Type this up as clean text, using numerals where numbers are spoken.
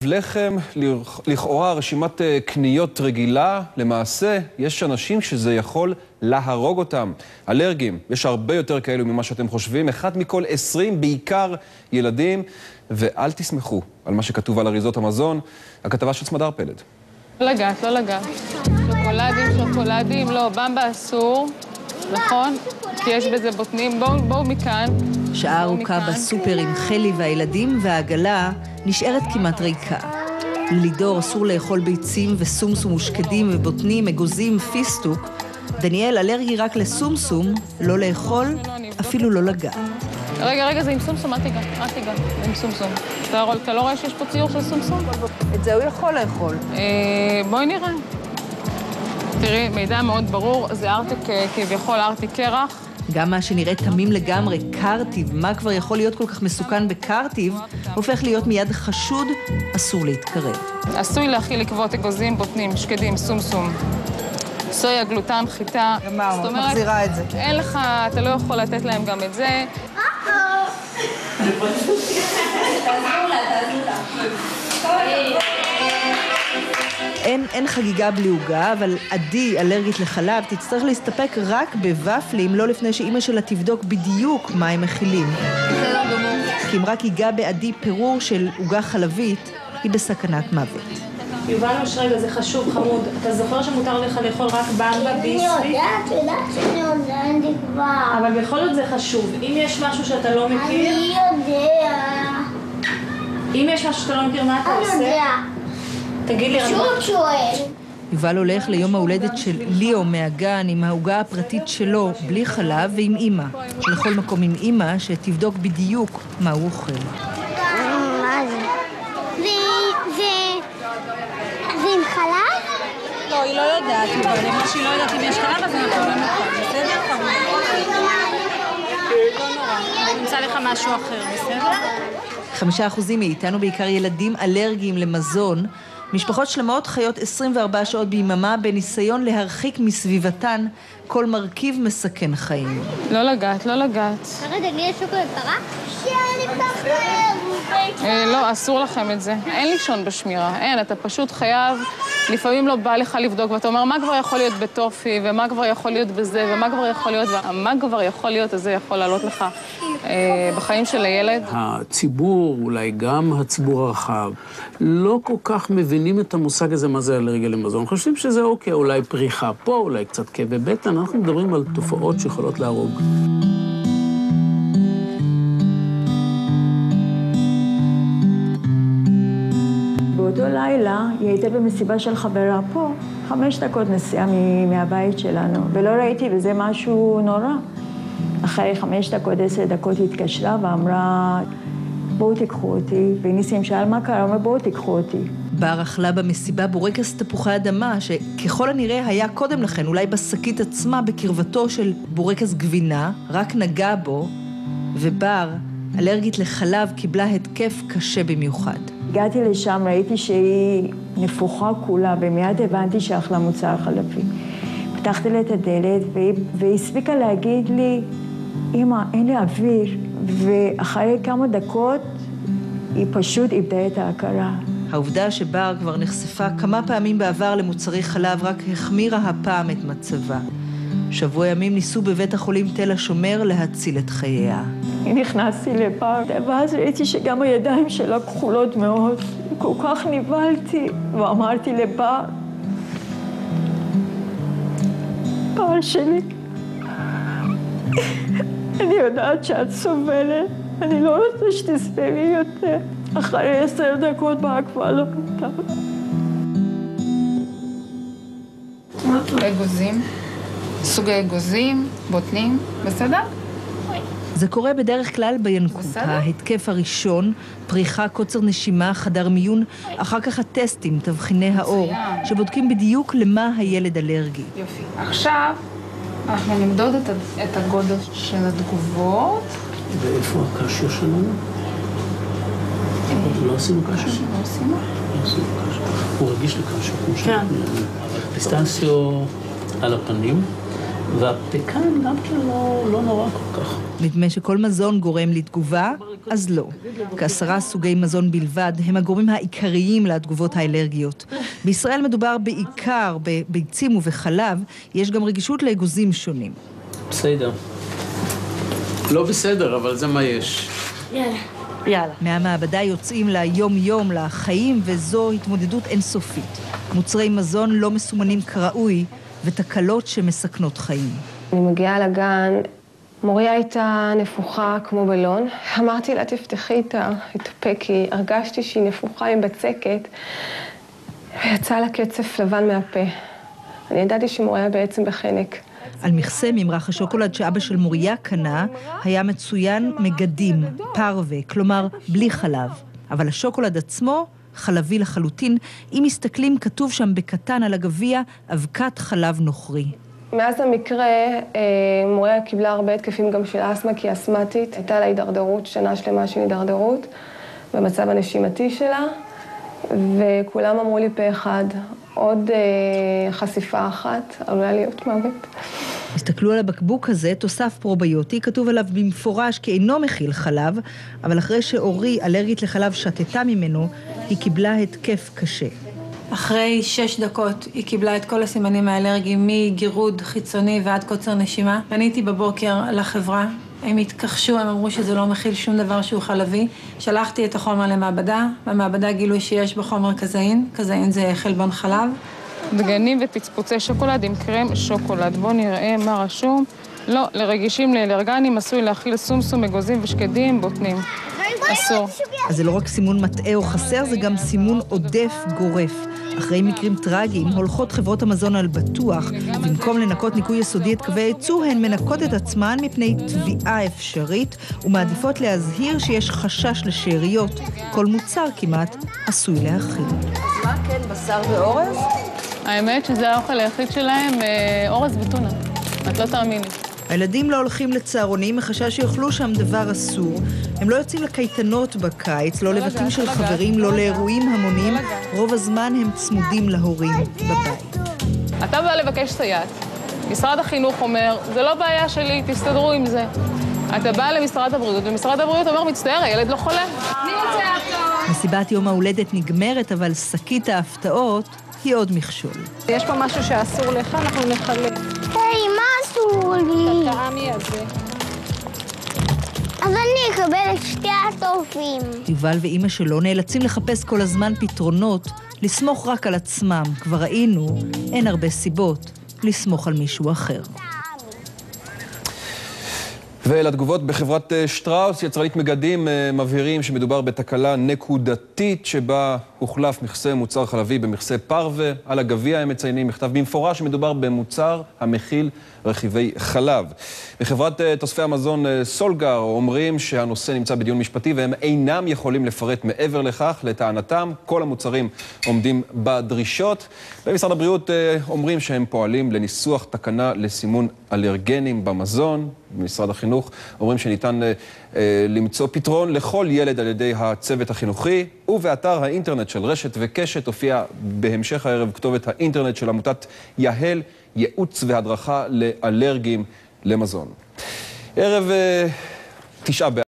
לחם, לכאורה רשימת קניות רגילה, למעשה יש אנשים שזה יכול להרוג אותם. אלרגיים, יש הרבה יותר כאלו ממה שאתם חושבים, 1 מכל 20, בעיקר ילדים, ואל תסמכו על מה שכתוב על אריזות המזון. הכתבה של סמדר פלד. לא לגעת, לא לגעת. שוקולדים, לא, במבה אסור, נכון? כי יש בזה בוטנים. בואו מכאן. שעה ארוכה בסופר עם חלי והילדים, והעגלה נשארת כמעט ריקה. ללידור אסור לאכול ביצים וסומסום ושקדים ובוטנים, אגוזים, פיסטוק. דניאל אלרגי רק לסומסום, לא לאכול, אפילו לא לגע. רגע, זה עם סומסום, אל תיגע, עם סומסום. אתה לא רואה שיש פה ציור של סומסום? את זה הוא יכול לאכול. בואי נראה. תראי, מידע מאוד ברור, זה ארטיק, כביכול ארטיק קרח. גם מה שנראה תמים לגמרי, קרטיב, מה כבר יכול להיות כל כך מסוכן בקרטיב, הופך להיות מיד חשוד, אסור להתקרב. עשוי להכיל עקבות אגוזים, בוטנים, שקדים, סומסום. סויה, גלוטן, חיטה. למה, הוא מחזירה את זה. אין לך, אתה לא יכול לתת להם גם את זה. אין חגיגה בלי עוגה, אבל עדי, אלרגית לחלב, תצטרך להסתפק רק בוואפלים, לא לפני שאמא שלה תבדוק בדיוק מה הם מכילים. בסדר גמור. כי אם רק ייגע בעדי פירור של עוגה חלבית, היא בסכנת מוות. יובל רגע, זה חשוב, חמוד. אתה זוכר שמותר לך לאכול רק במבה, ביסלי? אני יודעת שאני יודעת כבר. אבל בכל זאת זה חשוב. אם יש משהו שאתה לא מכיר... אני יודע. אם יש משהו שאתה לא מכיר, מה אתה עושה? אני יודע. תגיד לי... פשוט שואל. יובל הולך ליום ההולדת של ליאו מהגן עם העוגה הפרטית שלו, בלי חלב ועם אמא. לכל מקום עם אמא שתבדוק בדיוק מה הוא אוכל. מה זה? זה עם חלב? לא, היא לא יודעת, אבל אם שהיא לא יודעת אם יש חלב, אז אנחנו לא נוכל. בסדר? חמוד. לא נורא. אני אמצא לך משהו אחר, בסדר? 5% מאיתנו, בעיקר ילדים אלרגיים למזון, משפחות שלמות חיות 24 שעות ביממה בניסיון להרחיק מסביבתן כל מרכיב מסכן חיים. לא לגעת. רגע, לי יש שוקולד פרה? שאני פחד. לא, אסור לכם את זה. אין לישון בשמירה, אין, אתה פשוט חייב, לפעמים לא בא לך לבדוק, ואתה אומר, מה כבר יכול להיות בטופי, ומה כבר יכול להיות בזה, ומה כבר יכול להיות, ומה כבר יכול להיות, אז זה יכול לעלות לך בחיים של הילד. הציבור, אולי גם הציבור הרחב, לא כל כך מבינים את המושג הזה, מה זה אלרגיה למזון. חושבים שזה אוקיי, אולי פריחה פה, אולי קצת כאבי בטן, אנחנו מדברים על תופעות שיכולות להרוג. באותו לילה היא הייתה במסיבה של חברה פה, 5 דקות נסיעה מהבית שלנו, ולא ראיתי בזה משהו נורא. אחרי 5 דקות, 10 דקות היא התקשרה ואמרה, בואו תיקחו אותי, וניסים שאל מה קרה, אומר בואו תיקחו אותי. בר אכלה במסיבה בורקס תפוחי אדמה, שככל הנראה היה קודם לכן, אולי בשקית עצמה, בקרבתו של בורקס גבינה, רק נגע בו, ובר, אלרגית לחלב, קיבלה התקף קשה במיוחד. הגעתי לשם, ראיתי שהיא נפוחה כולה, ומיד הבנתי שאכלה מוצר חלבי. פתחתי לה את הדלת, והיא הספיקה להגיד לי, אמא, אין לי אוויר, ואחרי כמה דקות היא פשוט איבדה את ההכרה. העובדה שבר כבר נחשפה כמה פעמים בעבר למוצרי חלב רק החמירה הפעם את מצבה. שבוע ימים ניסו בבית החולים תל השומר להציל את חייה. נכנסתי לבר, ואז ראיתי שגם הידיים שלה כחולות מאוד. כל כך נבלתי, ואמרתי לבר, בר שלי, אני יודעת שאת סובלת, אני לא רוצה שתסבלי יותר. אחרי 10 דקות בר כבר לא נותר. אגוזים, סוגי אגוזים, בוטנים, בסדר? זה קורה בדרך כלל בינקות. ההתקף הראשון, פריחה, קוצר נשימה, חדר מיון, אחר כך הטסטים, תבחיני האור, שבודקים בדיוק למה הילד אלרגי. יופי. עכשיו אנחנו נמדוד את הגודל של התגובות. ואיפה הקשיה שלנו? לא עשינו קשיה? לא עשינו. הוא רגיש לקשיה, כמו שאנחנו... פיסטנציו על הפנים, והפקן גם כן לא נורא כל כך. נדמה שכל מזון גורם לתגובה, אז לא. כ10 סוגי מזון בלבד הם הגורמים העיקריים לתגובות האלרגיות. בישראל מדובר בעיקר בביצים ובחלב, יש גם רגישות לאגוזים שונים. בסדר. לא בסדר, אבל זה מה יש. יאללה. מהמעבדה יוצאים ליום-יום, לחיים, וזו התמודדות אינסופית. מוצרי מזון לא מסומנים כראוי, ותקלות שמסכנות חיים. אני מגיעה לגן, מוריה הייתה נפוחה כמו בלון. אמרתי לה, תפתחי את הפה, כי הרגשתי שהיא נפוחה עם בצקת, ויצא לה קצף לבן מהפה. אני ידעתי שמוריה בעצם בחנק. על מכסה ממרח השוקולד שאבא של מוריה קנה, היה מצוין מגדים, פרווה, כלומר בלי חלב. אבל השוקולד עצמו חלבי לחלוטין. אם מסתכלים, כתוב שם בקטן על הגביע, אבקת חלב נוכרי. מאז המקרה, מוריה קיבלה הרבה התקפים גם של אסמה, כי היא אסמטית. הייתה לה הידרדרות, שנה שלמה של הידרדרות, במצב הנשימתי שלה, וכולם אמרו לי פה אחד, עוד חשיפה אחת, עלולה להיות מוות. הסתכלו על הבקבוק הזה, תוסף פרוביוטי, כתוב עליו במפורש כי אינו מכיל חלב, אבל אחרי שאורי אלרגית לחלב שתתה ממנו, היא קיבלה התקף קשה. אחרי 6 דקות היא קיבלה את כל הסימנים האלרגיים, מגירוד חיצוני ועד קוצר נשימה. פניתי בבוקר לחברה, הם התכחשו, הם אמרו שזה לא מכיל שום דבר שהוא חלבי. שלחתי את החומר למעבדה, במעבדה גילו שיש בחומר קזאין, קזאין זה חלבון חלב. דגנים ופצפוצי שוקולד עם קרם שוקולד. בואו נראה מה רשום. לא, לרגישים לאלרגנים עשוי להכיל סומסום, אגוזים ושקדים, בוטנים. אסור. אז זה לא רק סימון מטעה או חסר, זה גם סימון עודף גורף. אחרי מקרים טרגיים, הולכות חברות המזון על בטוח. במקום לנקות ניקוי יסודי את קווי הייצור, הן מנקות את עצמן מפני תביעה אפשרית, ומעדיפות להזהיר שיש חשש לשאריות. כל מוצר כמעט עשוי להכיל. מה כן, בשר ואורז? האמת שזה האוכל היחיד שלהם, אורז וטונה. את לא תאמיני. הילדים לא הולכים לצהרונים מחשש שיאכלו שם דבר אסור. הם לא יוצאים לקייטנות בקיץ, לא לבתים של חברים, לא לאירועים המוניים. רוב הזמן הם צמודים להורים בבית. אתה בא לבקש סייעת. משרד החינוך אומר, זה לא בעיה שלי, תסתדרו עם זה. אתה בא למשרד הבריאות, ומשרד הבריאות אומר, מצטער, הילד לא חולה. אני רוצה הפתעות. מסיבת יום ההולדת נגמרת, אבל שקית ההפתעות היא עוד מכשול. יש פה משהו שאסור לך, אנחנו נחלק. היי, מה אסור לי? את הטעמי הזה. אז אני אקבל את 2 הטופים. יובל ואימא שלו נאלצים לחפש כל הזמן פתרונות, לסמוך רק על עצמם. כבר ראינו, אין הרבה סיבות לסמוך על מישהו אחר. ולתגובות בחברת שטראוס, יצרנית מגדים, מבהירים שמדובר בתקלה נקודתית שבה הוחלף מכסה מוצר חלבי במכסה פרווה. על הגביע הם מציינים מכתב במפורש שמדובר במוצר המכיל רכיבי חלב. בחברת תוספי המזון סולגר אומרים שהנושא נמצא בדיון משפטי והם אינם יכולים לפרט מעבר לכך. לטענתם, כל המוצרים עומדים בדרישות. במשרד הבריאות אומרים שהם פועלים לניסוח תקנה לסימון אלרגנים במזון. במשרד החינוך אומרים שניתן למצוא פתרון לכל ילד על ידי הצוות החינוכי, ובאתר האינטרנט של רשת וקשת הופיע בהמשך הערב כתובת האינטרנט של עמותת יהל, ייעוץ והדרכה לאלרגים למזון. ערב 9 באב.